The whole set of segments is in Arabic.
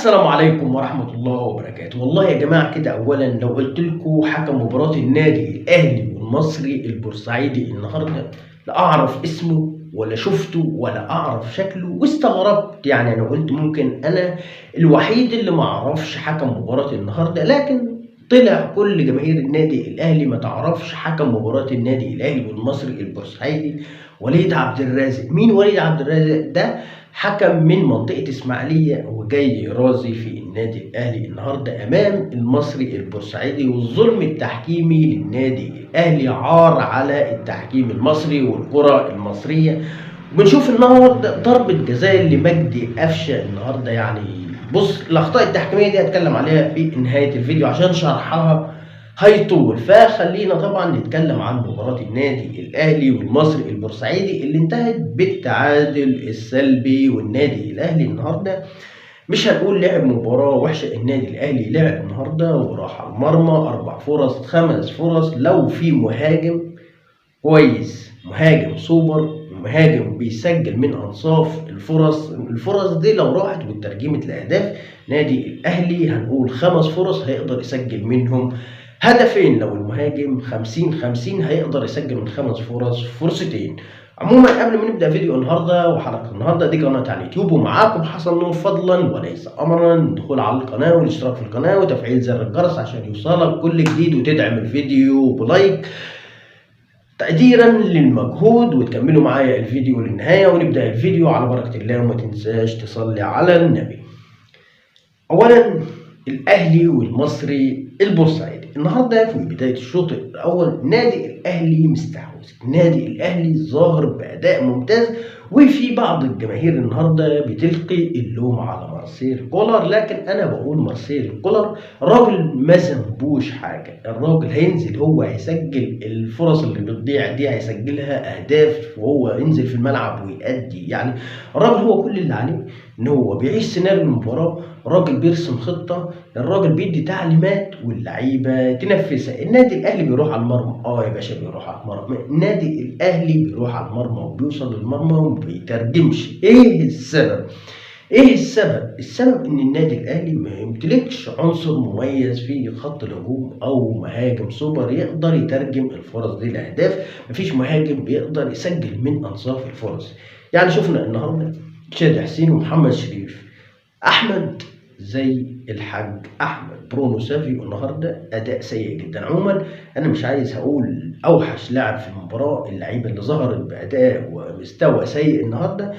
السلام عليكم ورحمة الله وبركاته. والله يا جماعة كده، أولا لو قلت لكم حكم مباراة النادي الأهلي والمصري البورسعيدي النهارده لا أعرف اسمه ولا شفته ولا أعرف شكله، واستغربت. يعني أنا قلت ممكن أنا الوحيد اللي ما أعرفش حكم مباراة النهارده، لكن طلع كل جماهير النادي الأهلي ما تعرفش حكم مباراة النادي الأهلي والمصري البورسعيدي وليد عبد الرازق. مين وليد عبد الرازق ده؟ حكم من منطقة إسماعيلية وجاي رازي في النادي الأهلي النهارده أمام المصري البورسعيدي، والظلم التحكيمي للنادي الأهلي عار على التحكيم المصري والكرة المصرية. وبنشوف النهارده ضربة جزاء لمجدي قفشة النهارده. يعني بص، الأخطاء التحكيمية دي هتكلم عليها في نهاية الفيديو عشان شرحها هيطول، فخلينا طبعا نتكلم عن مباراة النادي الأهلي والمصري البورسعيدي اللي انتهت بالتعادل السلبي. والنادي الأهلي النهارده مش هنقول لعب مباراة وحشة، النادي الأهلي لعب النهارده وراح على المرمى 4 فرص 5 فرص. لو في مهاجم كويس، مهاجم سوبر، مهاجم بيسجل من انصاف الفرص دي لو راحت وترجمت لاهداف نادي الاهلي هنقول 5 فرص هيقدر يسجل منهم هدفين. لو المهاجم 50-50 هيقدر يسجل من 5 فرص فرصتين. عموما قبل ما نبدا فيديو النهارده وحلقه النهارده، دي قناه على اليوتيوب ومعاكم حسن نور، فضلا وليس امرا الدخول على القناه والاشتراك في القناه وتفعيل زر الجرس عشان يوصلك كل جديد، وتدعم الفيديو بلايك تقديرا للمجهود، وتكملوا معايا الفيديو للنهاية. ونبدأ الفيديو على بركة الله، وما تنساش تصلي على النبي. أولا الأهلي والمصري البورسعيدي النهارده في بداية الشوط الأول النادي الأهلي مستحوذ، النادي الأهلي ظاهر بأداء ممتاز. وفي بعض الجماهير النهارده بتلقي اللوم على مارسيل كولر، لكن أنا بقول مارسيل كولر راجل ما ذنبوش حاجة. الراجل هينزل هو هيسجل الفرص اللي بتضيع دي، هيسجلها أهداف وهو ينزل في الملعب ويأدي. يعني الراجل هو كل اللي عليه إن هو بيعيش سيناريو المباراة، الراجل بيرسم خطة، الراجل بيدي تعليمات واللعيبة تنفذها. النادي الأهلي بيروح على المرمى، يا باشا بيروح على المرمى. النادي الأهلي بيروح على المرمى وبيوصل للمرمى وما بيترجمش. إيه السبب؟ السبب ان النادي الاهلي ما يمتلكش عنصر مميز في خط الهجوم او مهاجم سوبر يقدر يترجم الفرص دي لاهداف. مفيش مهاجم بيقدر يسجل من انصاف الفرص. يعني شفنا النهارده شادي حسين ومحمد شريف، احمد زي الحاج احمد، برونو سافيو النهارده اداء سيء جدا. عموما انا مش عايز هقول اوحش لاعب في المباراه، اللعيبه اللي ظهرت باداء ومستوى سيء النهارده.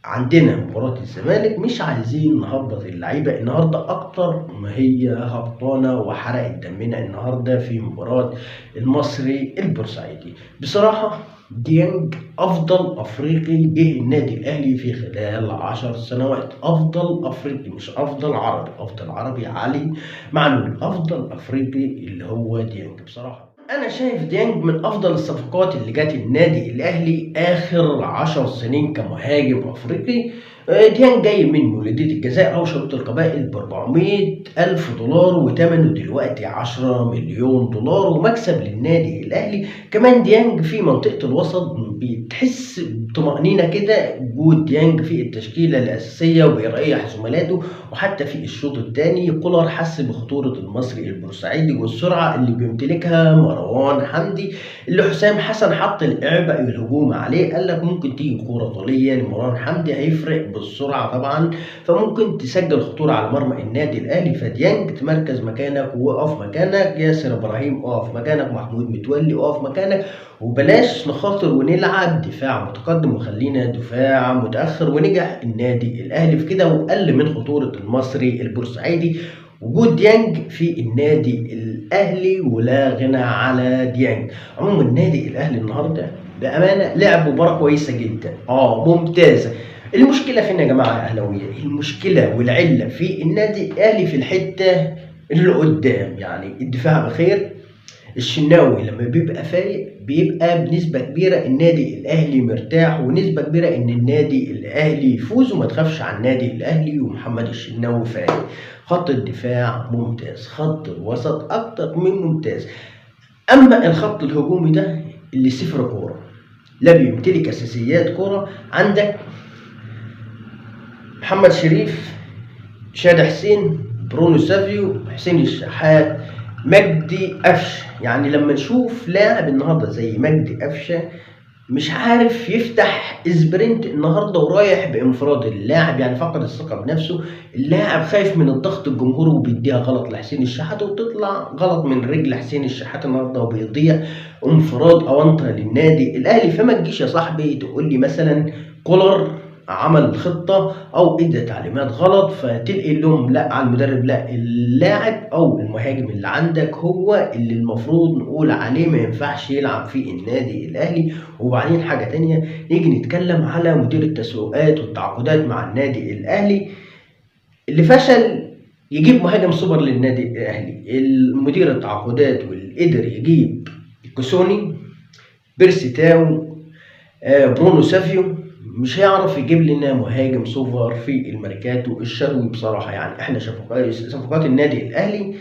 عندنا مباراة الزمالك، مش عايزين نهبط اللعيبة النهارده أكتر ما هي هبطانة وحرقت دمنا النهارده في مباراة المصري البورسعيدي. بصراحة ديانج أفضل أفريقي جه النادي الأهلي في خلال 10 سنوات. أفضل أفريقي، مش أفضل عربي، أفضل عربي علي معلول، أفضل أفريقي اللي هو ديانج. بصراحة أنا شايف ديانج من أفضل الصفقات اللي جت النادي الأهلي آخر 10 سنين كمهاجم أفريقي. ديانج جاي من مولودية الجزائر أو شروط القبائل ب$400,000 وثمنه دلوقتي 10 مليون دولار ومكسب للنادي الأهلي. كمان ديانج في منطقة الوسط بتحس بطمأنينة كده وجود ديانج في التشكيلة الأساسية وبيريح زملاته. وحتى في الشوط الثاني كولر حس بخطورة المصري البورسعيدي والسرعة اللي بيمتلكها مروان حمدي، اللي حسام حسن حط الإعباء الهجوم عليه. قال لك ممكن تيجي كورة طولية لمروان حمدي هيفرق بالسرعة طبعا، فممكن تسجل خطورة على مرمى النادي الأهلي. فديانج تمركز مكانك ووقف مكانك، ياسر إبراهيم اقف مكانك، محمود متولي اقف مكانك، وبلاش نخاطر ونلعب دفاع متقدم وخلينا دفاع متأخر. ونجح النادي الأهلي في كده وقل من خطورة المصري البورسعيدي. وجود ديانج في النادي الأهلي ولا غنى على ديانج. عموما النادي الأهلي النهارده بأمانة لعب مباراة كويسة جدا، ممتازة. المشكلة فين يا جماعة أهلاوية؟ المشكلة والعلة في النادي الأهلي في الحتة اللي قدام. يعني الدفاع بخير، الشناوي لما بيبقى فايق بيبقى بنسبة كبيرة النادي الأهلي مرتاح، ونسبة كبيرة إن النادي الأهلي يفوز. وما تخافش على النادي الأهلي ومحمد الشناوي فايق. خط الدفاع ممتاز، خط الوسط أكتر من ممتاز. أما الخط الهجومي ده اللي صفر كورة، لا بيمتلك أساسيات كورة. عندك محمد شريف شادي حسين، برونو سافيو، حسين الشحات، مجدي قفشه. يعني لما نشوف لاعب النهارده زي مجدي قفشه مش عارف يفتح سبرنت النهارده ورايح بانفراد، اللاعب يعني فقد الثقه بنفسه، اللاعب خايف من الضغط الجمهوري وبيديها غلط لحسين الشحات وبتطلع غلط من رجل حسين الشحات النهارده وبيضيع انفراد اونطه للنادي الاهلي. فما تجيش يا صاحبي تقول لي مثلا كولر عمل خطه او ادى تعليمات غلط فتلقي اللوم لا على المدرب، لا، اللاعب او المهاجم اللي عندك هو اللي المفروض نقول عليه ما ينفعش يلعب في النادي الاهلي. وبعدين حاجة تانية، نيجي نتكلم على مدير التسويقات والتعاقدات مع النادي الأهلي اللي فشل يجيب مهاجم سوبر للنادي الأهلي. المدير التعاقدات واللي قدر يجيب كوسوني، بيرسي تاو، برونو سافيو، مش هيعرف يجيب لنا مهاجم سوبر في الميركاتو الشتوي بصراحة. يعني احنا صفقات النادي الأهلي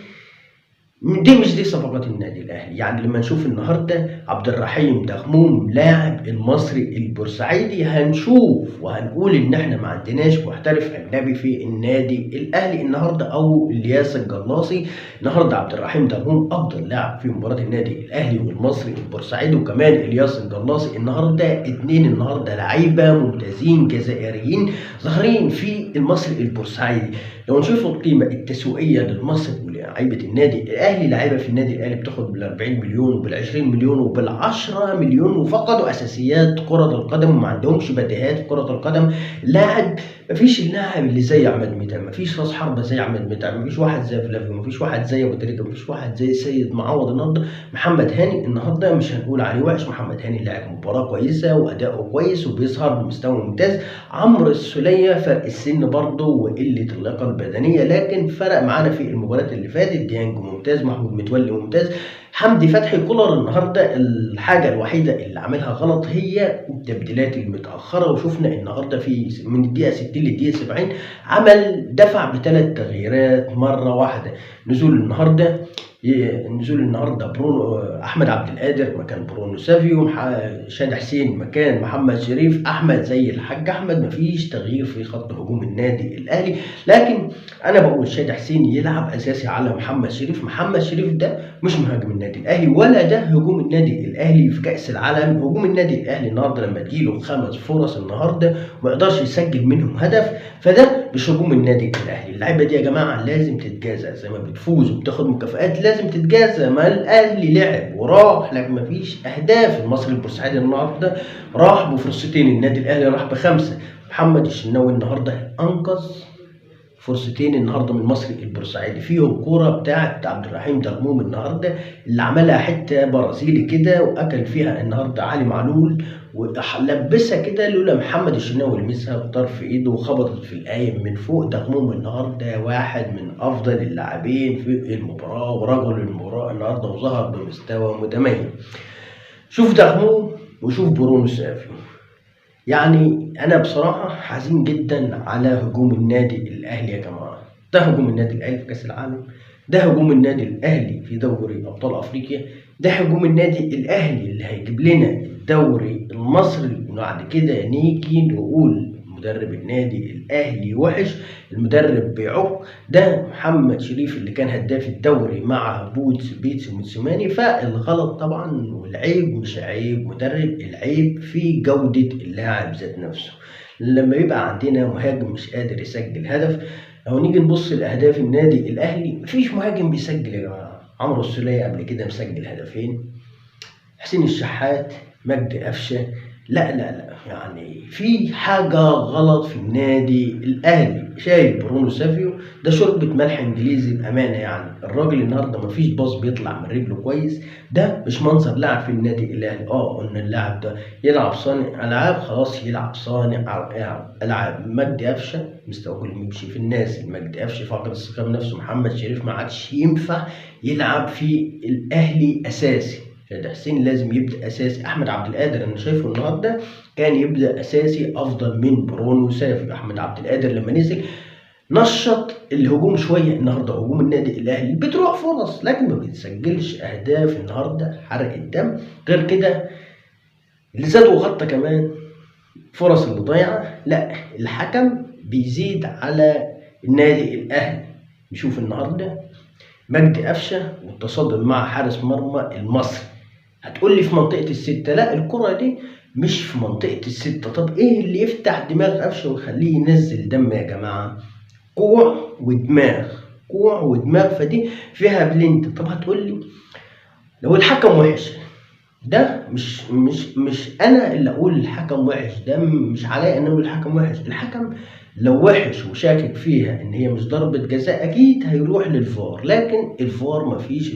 مش دي صفقات النادي الاهلي. يعني لما نشوف النهارده عبد الرحيم دغموم لاعب المصري البورسعيدي هنشوف وهنقول ان احنا ما عندناش محترف اجنبي في النادي الاهلي النهارده، او الياس الجلاصي. النهارده عبد الرحيم دغموم افضل لاعب في مباراه النادي الاهلي والمصري البورسعيدي، وكمان الياس الجلاصي النهارده اتنين النهارده لعيبه ممتازين جزائريين ظاهرين في المصري البورسعيدي. لو نشوف القيمه التسويقيه للمصري ولعيبه النادي الاهلي، لعيبه في النادي الاهلي بتاخد بال40 مليون وبال20 مليون وبال10 مليون وفقدوا اساسيات كره القدم وما عندهمش بديهات في كره القدم. لاعب مفيش اللاعب اللي زي عماد متعب، مفيش راس حربه زي عماد متعب، مفيش واحد زي فلافيو، مفيش واحد زي ابو تريكه، مفيش واحد زي سيد معوض. النهارده محمد هاني النهارده مش هنقول عليه وحش، محمد هاني لاعب مباراه كويسه واداؤه كويس وبيظهر بمستوى ممتاز. عمرو السوليه فرق السن برضه وقله اللياقه البدنيه، لكن فرق معانا في المباريات اللي فاتت. ديانج ممتاز، محمود متولي ممتاز، حمدي فتحي. كولر النهارده الحاجه الوحيده اللي عاملها غلط هي التبديلات المتاخره، وشفنا النهارده في من الدقيقه 60 للدقيقه 70 عمل دفع ب3 تغييرات مره واحده. نزول النهارده برونو احمد عبد القادر مكان برونو سافيو، شادي حسين مكان محمد شريف، احمد زي الحاج احمد. مفيش تغيير في خط هجوم النادي الاهلي، لكن انا بقول شادي حسين يلعب اساسي على محمد شريف. محمد شريف ده مش مهاجم النادي الاهلي ولا ده هجوم النادي الاهلي في كاس العالم. هجوم النادي الاهلي النهارده لما تجيله 5 فرص النهارده وما يقدرش يسجل منهم هدف، فده مش هجوم النادي الاهلي. اللعيبه دي يا جماعه لازم تتجازى، زي ما بتفوز وبتاخد مكافآت لازم تتجازى. ما الاهلي لعب وراح لكن مفيش اهداف. المصري البورسعيدي النهارده راح بفرصتين، النادي الاهلي راح ب5. محمد الشناوي النهارده انقذ فرصتين النهارده من المصري البورسعيدي، فيهم كوره بتاعت عبد الرحيم دغموم النهارده اللي عملها حته برازيلي كده واكل فيها النهارده علي معلول ولبسها كده، لولا محمد الشناوي لمسها بطرف ايده وخبطت في القايم من فوق. دغموم النهارده واحد من افضل اللاعبين في المباراه ورجل المباراه النهارده وظهر بمستوى متميز. شوف دغموم وشوف برونو سافيو. يعني انا بصراحه حزين جدا على هجوم النادي الاهلي يا جماعه. ده هجوم النادي الاهلي في كاس العالم، ده هجوم النادي الاهلي في دوري ابطال افريقيا، ده هجوم النادي الاهلي اللي هيجيب لنا الدوري المصري. وبعد كده نيجي نقول مدرب النادي الاهلي وحش، المدرب بيعق. ده محمد شريف اللي كان هداف الدوري مع بيتسو موسيماني. فالغلط طبعا والعيب مش عيب مدرب، العيب في جودة اللاعب ذات نفسه. لما يبقى عندنا مهاجم مش قادر يسجل هدف، لو نيجي نبص لاهداف النادي الاهلي مفيش مهاجم بيسجل يا جماعه. عمرو السولية قبل كده مسجل هدفين، حسين الشحات، مجدي قفشه. لا يعني في حاجة غلط في النادي الأهلي. شايف برونو سافيو ده شوربة ملح إنجليزي بأمانة. يعني الراجل النهارده مفيش باص بيطلع من رجله كويس، ده مش منظر لاعب في النادي الأهلي. قلنا اللاعب ده يلعب صانع ألعاب، خلاص يلعب صانع ألعاب. مجدي قفشه مستواه كله بيمشي في الناس، مجدي قفشه فاقد الثقة بنفسه، محمد شريف ما عادش ينفع يلعب في الأهلي أساسي. شادي حسين لازم يبدا اساسي. احمد عبد القادر انا شايفه النهارده كان يبدا اساسي افضل من برونو سافيو. احمد عبد القادر لما نزل نشط الهجوم شويه. النهارده هجوم النادي الاهلي بتروح فرص لكن ما بتسجلش اهداف النهارده، حرق الدم. غير كده اللي زاد وغطى كمان فرص اللي ضايعه. لا، الحكم بيزيد على النادي الاهلي. نشوف النهارده مجدي قفشه والتصادم مع حارس مرمى المصري. هتقول لي في منطقه السته، لا الكره دي مش في منطقه السته. طب ايه اللي يفتح دماغ قفشه ويخليه ينزل دم يا جماعه؟ كوع ودماغ، كوع ودماغ، فدي فيها بلنت. طب هتقول لي لو الحكم وحش، ده مش انا اللي اقول الحكم وحش، ده مش عليا ان اقول الحكم وحش. الحكم لو وحش وشاكك فيها ان هي مش ضربة جزاء اكيد هيروح للفار، لكن الفار مفيش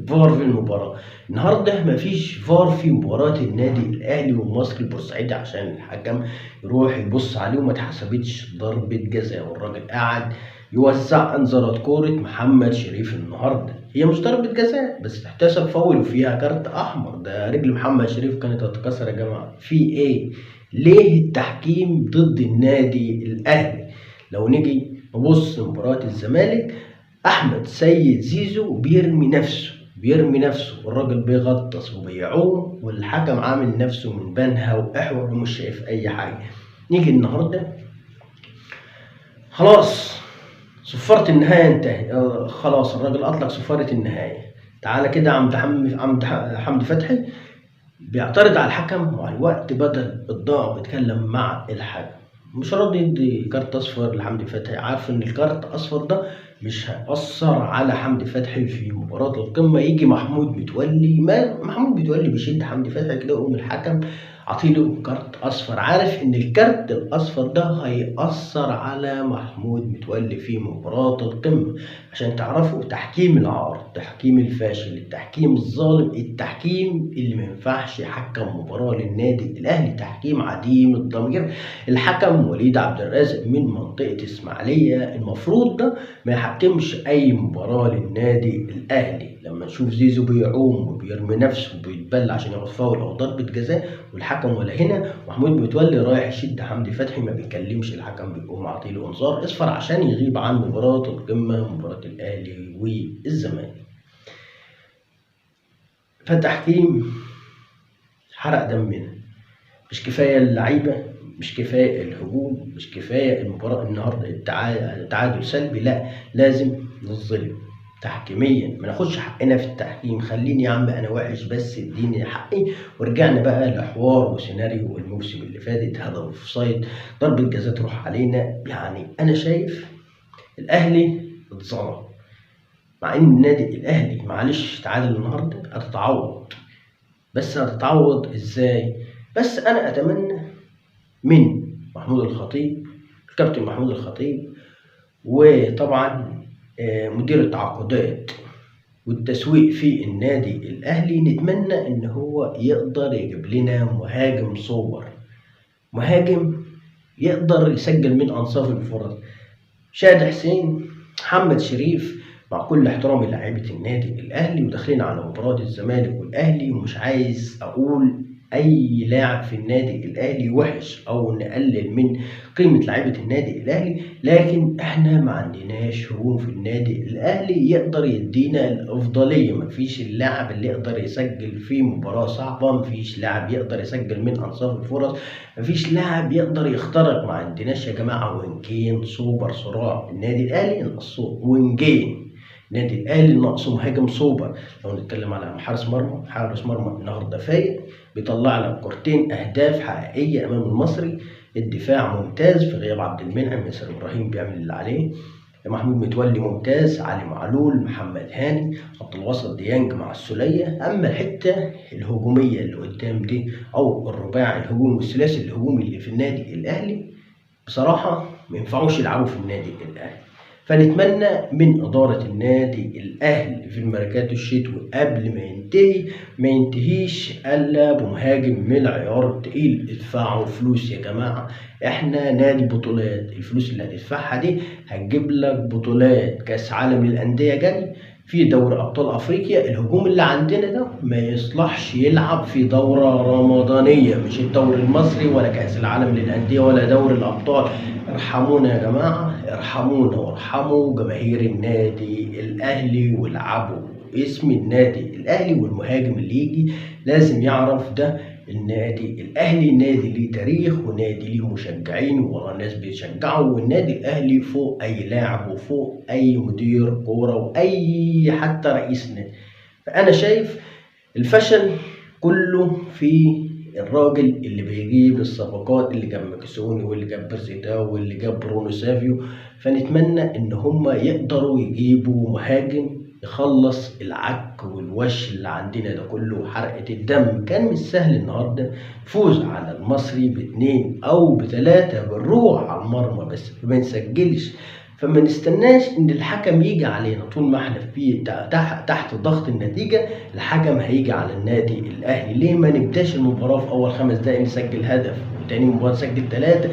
فار في المباراة. النهارده مفيش فار في مباراة النادي الاهلي والمصري البورسعيدي عشان الحكم يروح يبص عليه وما اتحسبتش ضربة جزاء، والراجل قاعد يوزع انذارات. كورة محمد شريف النهارده هي مش ضربة جزاء بس تحتسب فاول وفيها كارت احمر، ده رجل محمد شريف كانت هتتكسر يا جماعة. في ايه؟ ليه التحكيم ضد النادي الاهلي؟ لو نيجي نبص مباراة الزمالك، احمد سيد زيزو بيرمي نفسه والراجل بيغطس وبيعوم والحكم عامل نفسه من بنها واحور ومش شايف اي حاجة. نيجي النهارده خلاص صفارة النهاية انتهت، خلاص الراجل أطلق صفارة النهاية. تعالى كده عمد حمدي فتحي بيعترض على الحكم وعلى الوقت بدل الضاع بيتكلم مع الحكم، مش راضي يدي كارت أصفر لحمدي فتحي. عارف إن الكارت الأصفر ده مش هيأثر على حمدي فتحي في مباراة القمة. يجي محمود متولي، ما محمود متولي بيشد حمدي فتحي كده يقوم الحكم عطيله كارت اصفر، عارف ان الكارت الاصفر ده هيأثر على محمود متولي في مباراة القمة. عشان تعرفوا تحكيم العار، التحكيم الفاشل، التحكيم الظالم، التحكيم اللي ما ينفعش يحكم مباراة للنادي الاهلي، تحكيم عديم الضمير. الحكم وليد عبد الرازق من منطقة اسماعيلية المفروض ده ما يحكمش اي مباراة للنادي الاهلي. لما نشوف زيزو بيعوم وبيرمي نفسه وبيتبلع عشان ياخد فاول او ضربة جزاء والحكم ولا هنا، محمود متولي رايح يشد حمدي فتحي ما بيكلمش الحكم، بيقوم عاطيله انذار اصفر عشان يغيب عن مباراة القمة، مباراة الاهلي والزمالك. فالتحكيم حرق دمنا، مش كفاية اللعيبة، مش كفاية الهجوم، مش كفاية المباراة النهارده التعادل سلبي، لا لازم نظلم تحكيميا، ما ناخدش حقنا في التحكيم. خليني يا عم انا وحش بس اديني حقي. ورجعنا بقى لحوار وسيناريو الموسم اللي فاتت، هدف اوفسايد، ضربة جزاء تروح علينا. يعني انا شايف الاهلي اتظلم، مع ان النادي الاهلي معلش تعادل النهارده هتتعوض، بس هتتعوض ازاي؟ بس انا اتمنى من محمود الخطيب، الكابتن محمود الخطيب، وطبعا مدير التعاقدات والتسويق في النادي الاهلي، نتمنى ان هو يقدر يجيب لنا مهاجم سوبر، مهاجم يقدر يسجل من انصاف الفرص. شادي حسين، محمد شريف، مع كل احترامي للاعيبه النادي الاهلي وداخلين على مباراه الزمالك والاهلي، ومش عايز اقول اي لاعب في النادي الاهلي وحش او نقلل من قيمه لعيبه النادي الاهلي، لكن احنا ما عندناش هجوم في النادي الاهلي يقدر يدينا الافضليه. مفيش اللاعب اللي يقدر يسجل في مباراه صعبه، مفيش لاعب يقدر يسجل من انصاف الفرص، مفيش لاعب يقدر يخترق. ما عندناش يا جماعه وينجين سوبر صراع. النادي الاهلي ناقصه وينجين، النادي الاهلي ناقصه مهاجم سوبر. لو نتكلم على حارس مرمى النهارده فايق بيطلع لك كورتين اهداف حقيقيه امام المصري. الدفاع ممتاز في غياب عبد المنعم، ياسر ابراهيم بيعمل اللي عليه، محمود متولي ممتاز، علي معلول، محمد هاني، خط الوسط ديانج مع السوليه. اما الحته الهجوميه اللي قدام دي او الرباعي الهجومي والثلاثي الهجومي اللي في النادي الاهلي بصراحه ما ينفعوش يلعبوا في النادي الاهلي. فنتمنى من إدارة النادي الأهلي في الميركاتو الشتوي قبل ما ينتهيش إلا بمهاجم من العيار التقيل. ادفعوا فلوس يا جماعة، احنا نادي بطولات، الفلوس اللي هتدفعها دي هتجيب لك بطولات، كأس عالم للأندية جاي، في دوري أبطال أفريقيا. الهجوم اللي عندنا ده ما يصلحش يلعب في دورة رمضانية، مش الدوري المصري ولا كأس العالم للأندية ولا دوري الأبطال. ارحمونا يا جماعة، ارحمونا وارحموا جماهير النادي الأهلي والعبوا اسم النادي الأهلي. والمهاجم اللي يجي لازم يعرف ده النادي الاهلي نادي ليه تاريخ، ونادي ليه مشجعين ورا ناس بيشجعوا، والنادي الاهلي فوق اي لاعب وفوق اي مدير كوره واي حتى رئيس نادي. فانا شايف الفشل كله في الراجل اللي بيجيب الصفقات، اللي جاب مكسوني واللي جاب بيرسيتاو واللي جاب برونو سافيو. فنتمنى ان هم يقدروا يجيبوا مهاجم يخلص العك والوش اللي عندنا ده كله وحرقة الدم. كان مش سهل النهارده فوز على المصري باتنين او بتلاتة بنروح على المرمى بس ما نسجلش. فما نستناش ان الحكم يجي علينا. طول ما احنا في تحت ضغط النتيجة، الحكم هيجي على النادي الاهلي. ليه ما نبداش المباراة في اول 5 دقايق نسجل هدف، وتاني مباراة نسجل 3؟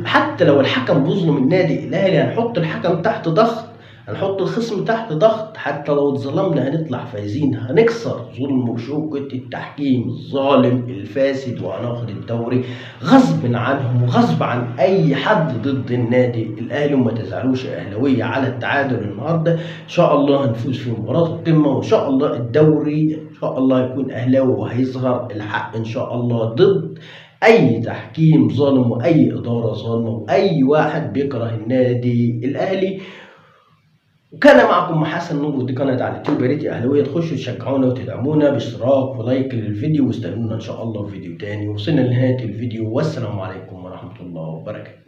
حتى لو الحكم بيظلم النادي الاهلي هنحط الحكم تحت ضغط، هنحط الخصم تحت ضغط. حتى لو اتظلمنا هنطلع فايزين، هنكسر ظلم وشوكة التحكيم الظالم الفاسد، وهناخد الدوري غصب عنهم وغصب عن اي حد ضد النادي الاهلي. وما تزعلوش يا اهلاويه على التعادل النهارده، ان شاء الله هنفوز في مباراه القمه، وان شاء الله الدوري ان شاء الله هيكون اهلاوي، وهيظهر الحق ان شاء الله ضد اي تحكيم ظالم واي اداره ظالمه واي واحد بيكره النادي الاهلي. وكان معكم حسن نور، ودي قناه على اليوتيوب. يا ريت يا اهلاويه تخشوا تشجعونا وتدعمونا باشتراك ولايك للفيديو، واستنونا ان شاء الله في فيديو تاني. وصلنا لنهايه الفيديو، والسلام عليكم ورحمه الله وبركاته.